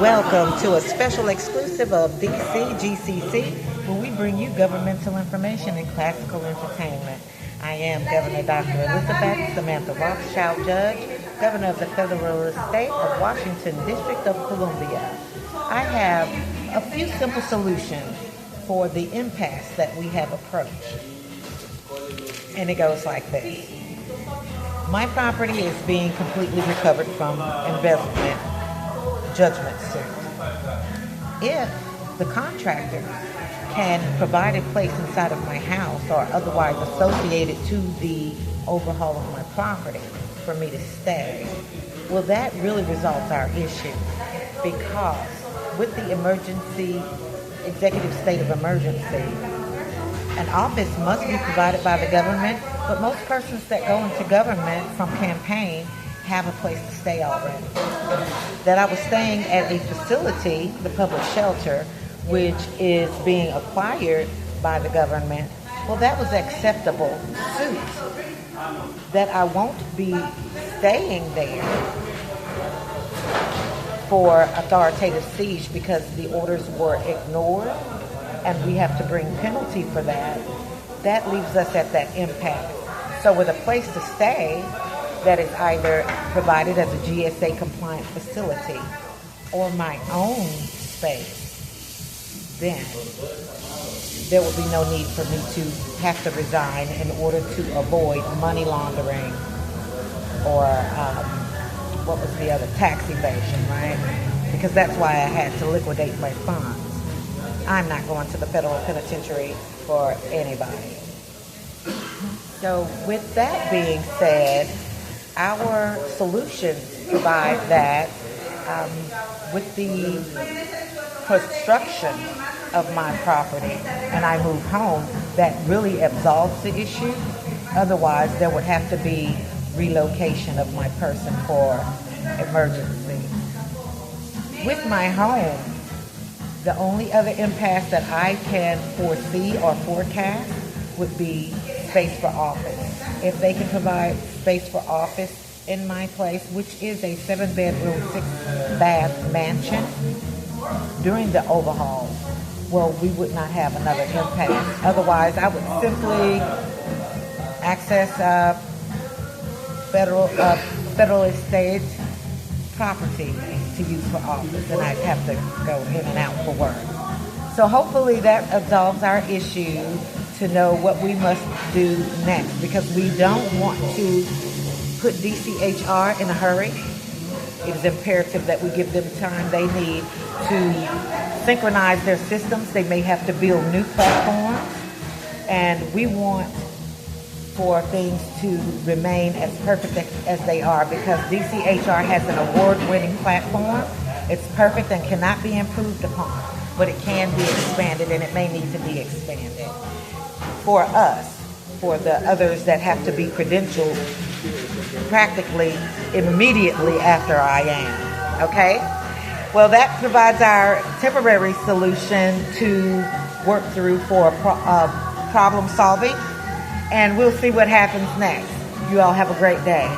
Welcome to a special exclusive of DC GCC, where we bring you governmental information and classical entertainment. I am Governor Dr. Elizabeth Samantha Rothschild Judge, Governor of the Federal State of Washington, District of Columbia. I have a few simple solutions for the impasse that we have approached. And it goes like this. My property is being completely recovered from embezzlement judgment suit. If the contractor can provide a place inside of my house or otherwise associated to the overhaul of my property for me to stay, well, that really resolves our issue, because with the executive state of emergency, an office must be provided by the government, but most persons that go into government from campaign have a place to stay already. That I was staying at a facility, the public shelter, which is being acquired by the government. Well, that was acceptable suit. That I won't be staying there for authoritative siege because the orders were ignored, and we have to bring penalty for that. That leaves us at that impasse. So with a place to stay that is either provided as a GSA compliant facility or my own space, then there will be no need for me to have to resign in order to avoid money laundering or what was the other, tax evasion, right? Because that's why I had to liquidate my funds. I'm not going to the federal penitentiary for anybody. So with that being said, our solutions provide that with the construction of my property and I move home, that really absolves the issue. Otherwise, there would have to be relocation of my person for emergency. With my home, the only other impasse that I can foresee or forecast would be space for office. If they can provide space for office in my place, which is a 7-bedroom, 6-bath mansion, during the overhaul, well, we would not have another impasse. Otherwise, I would simply access federal estate property to use for office, and I'd have to go in and out for work. So hopefully that absolves our issue to know what we must do next, because we don't want to put DCHR in a hurry. It is imperative that we give them time they need to synchronize their systems. They may have to build new platforms, and we want for things to remain as perfect as they are, because DCHR has an award-winning platform. It's perfect and cannot be improved upon, but it can be expanded, and it may need to be expanded. For us, for the others that have to be credentialed practically immediately after I am, okay? Well, that provides our temporary solution to work through for problem solving, and we'll see what happens next. You all have a great day.